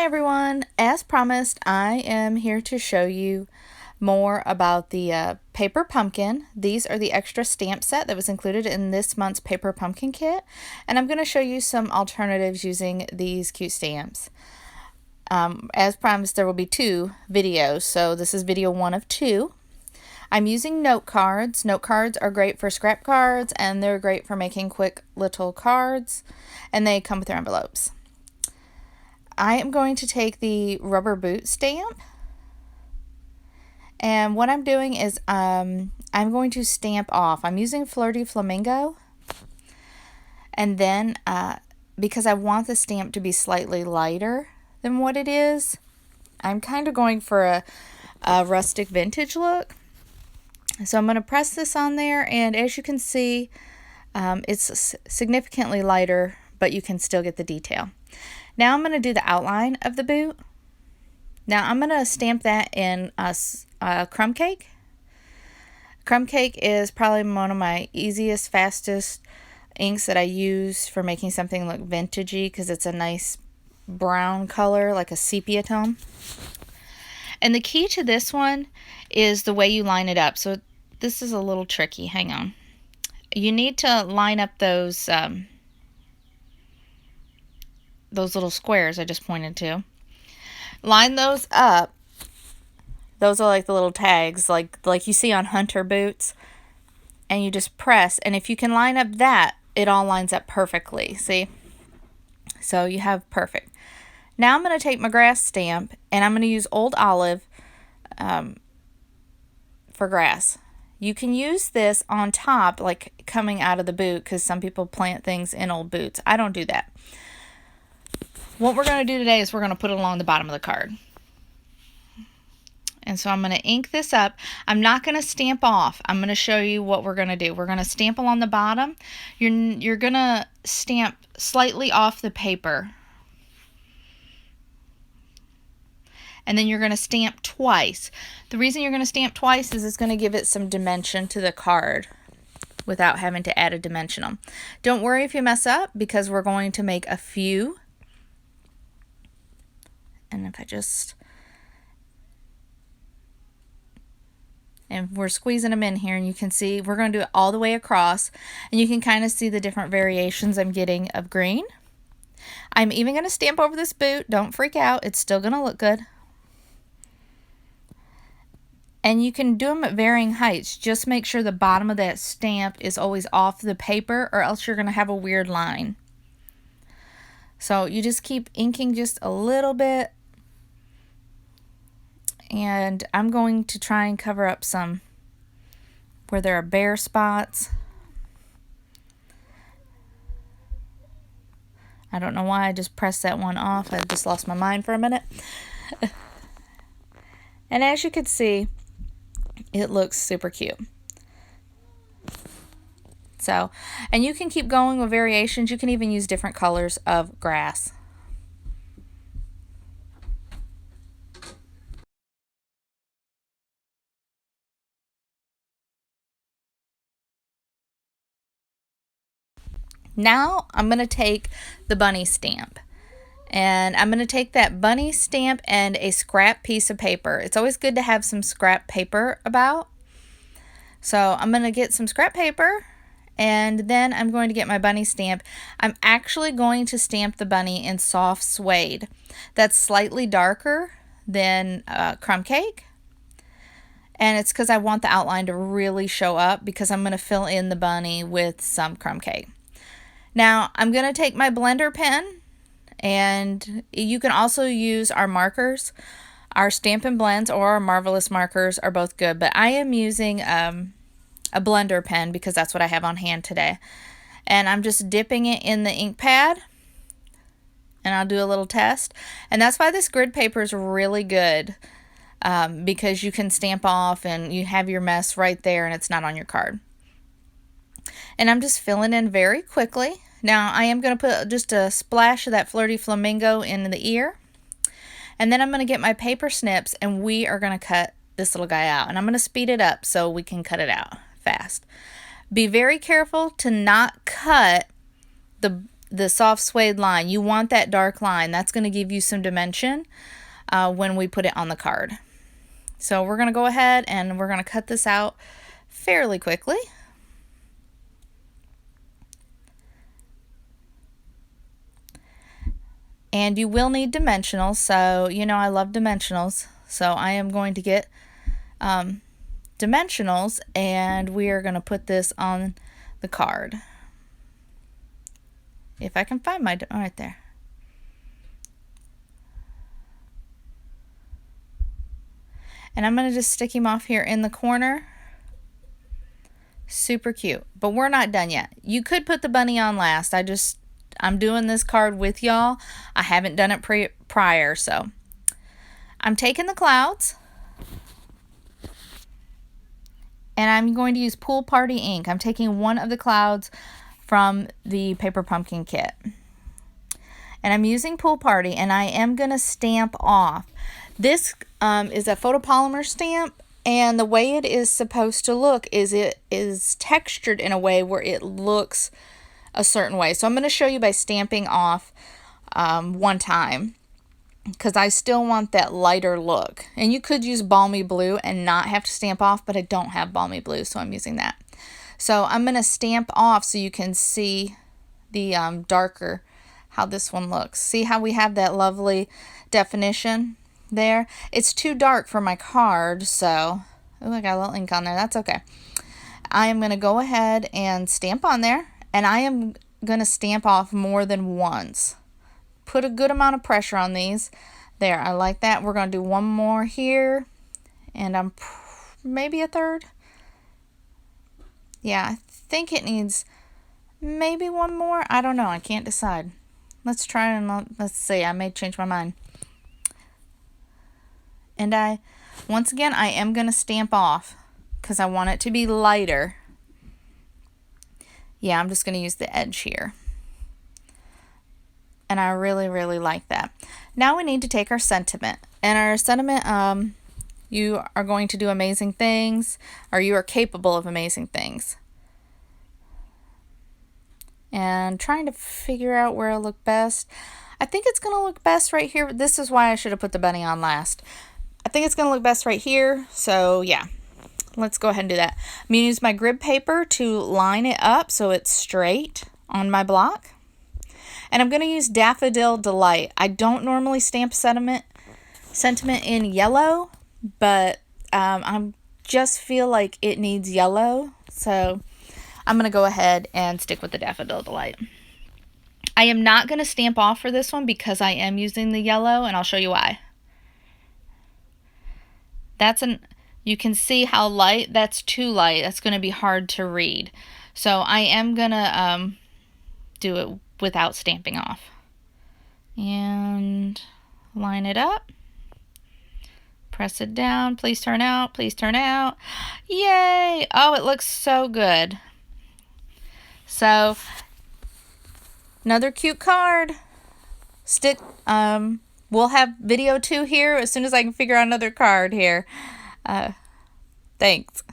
everyone, as promised, I am here to show you more about the paper pumpkin. These are the extra stamp set that was included in this month's paper pumpkin kit, and I'm going to show you some alternatives using these cute stamps. As promised, there will be 2 videos, so this is video 1 of 2. I'm using note cards. Note cards are great for scrap cards, and they're great for making quick little cards, and they come with their envelopes. I am going to take the rubber boot stamp, and what I'm doing is I'm going to stamp off. I'm using Flirty Flamingo, and then because I want the stamp to be slightly lighter than what it is, I'm kind of going for a rustic vintage look. So I'm going to press this on there, and as you can see, it's significantly lighter, but you can still get the detail. Now I'm going to do the outline of the boot. Now I'm going to stamp that in crumb cake. Crumb cake is probably one of my easiest, fastest inks that I use for making something look vintagey because it's a nice brown color, like a sepia tone. And the key to this one is the way you line it up. So this is a little tricky. Hang on. You need to line up those little squares I just pointed to. Line those up. Those are like the little tags, like you see on hunter boots. And you just press, and if you can line up that, it all lines up perfectly. See? So you have perfect. Now I'm going to take my grass stamp, and I'm going to use Old Olive for grass. You can use this on top, like coming out of the boot, because some people plant things in old boots. I don't do that. What we're going to do today is we're going to put it along the bottom of the card. And so I'm going to ink this up. I'm not going to stamp off. I'm going to show you what we're going to do. We're going to stamp along the bottom. You're going to stamp slightly off the paper. And then you're going to stamp twice. The reason you're going to stamp twice is it's going to give it some dimension to the card without having to add a dimensional. Don't worry if you mess up, because we're going to make a few. And if I just... And we're squeezing them in here, and you can see we're going to do it all the way across, and you can kind of see the different variations I'm getting of green. I'm even going to stamp over this boot. Don't freak out. It's still going to look good. And you can do them at varying heights. Just make sure the bottom of that stamp is always off the paper, or else you're going to have a weird line. So you just keep inking just a little bit. And I'm going to try and cover up some where there are bare spots. I don't know why I just pressed that one off. I just lost my mind for a minute. And as you can see, it looks super cute. So, and you can keep going with variations. You can even use different colors of grass. Now I'm going to take the bunny stamp, and I'm going to take that bunny stamp and a scrap piece of paper. It's always good to have some scrap paper about. So I'm going to get some scrap paper, and then I'm going to get my bunny stamp. I'm actually going to stamp the bunny in soft suede. That's slightly darker than crumb cake. And it's because I want the outline to really show up, because I'm going to fill in the bunny with some crumb cake. Now, I'm going to take my blender pen, and you can also use our markers. Our Stampin' Blends or our Marvelous markers are both good, but I am using a blender pen because that's what I have on hand today. And I'm just dipping it in the ink pad, and I'll do a little test. And that's why this grid paper is really good, because you can stamp off and you have your mess right there, and it's not on your card. And I'm just filling in very quickly. Now I am going to put just a splash of that Flirty Flamingo in the ear. And then I'm going to get my paper snips, and we are going to cut this little guy out. And I'm going to speed it up so we can cut it out fast. Be very careful to not cut the the soft suede line. You want that dark line. That's going to give you some dimension when we put it on the card. So we're going to go ahead and we're going to cut this out fairly quickly. And you will need dimensionals, so you know I love dimensionals. So I am going to get dimensionals, and we are going to put this on the card. If I can find my, right there. And I'm going to just stick him off here in the corner. Super cute. But we're not done yet. You could put the bunny on last. I'm doing this card with y'all. I haven't done it prior, so. I'm taking the clouds. And I'm going to use Pool Party ink. I'm taking one of the clouds from the Paper Pumpkin kit. And I'm using Pool Party, and I am going to stamp off. This is a photopolymer stamp, and the way it is supposed to look is it is textured in a way where it looks a certain way. So I'm going to show you by stamping off one time, because I still want that lighter look. And you could use Balmy Blue and not have to stamp off, but I don't have Balmy Blue, so I'm using that. So I'm going to stamp off so you can see the darker, how this one looks. See how we have that lovely definition there? It's too dark for my card, so, oh, I got a little ink on there. That's okay. I am going to go ahead and stamp on there, and I am going to stamp off more than once. Put a good amount of pressure on these. There, I like that. We're going to do one more here, and I'm maybe a third. Yeah, I think it needs maybe one more. I don't know. I can't decide. Let's try and let's see. I may change my mind. And once again, I am going to stamp off because I want it to be lighter. Yeah, I'm just going to use the edge here. And I really, really like that. Now we need to take our sentiment. And our sentiment, you are going to do amazing things, or you are capable of amazing things. And trying to figure out where it'll look best. I think it's going to look best right here. This is why I should have put the bunny on last. I think it's going to look best right here. So yeah, let's go ahead and do that. I'm going to use my grid paper to line it up so it's straight on my block. And I'm going to use Daffodil Delight. I don't normally stamp sentiment in yellow, but I just feel like it needs yellow. So I'm going to go ahead and stick with the Daffodil Delight. I am not going to stamp off for this one because I am using the yellow, and I'll show you why. You can see how light, that's too light. That's going to be hard to read. So I am going to do it without stamping off. And line it up. Press it down. Please turn out. Please turn out. Yay! Oh, it looks so good. So, another cute card. We'll have video 2 here as soon as I can figure out another card here. Thanks.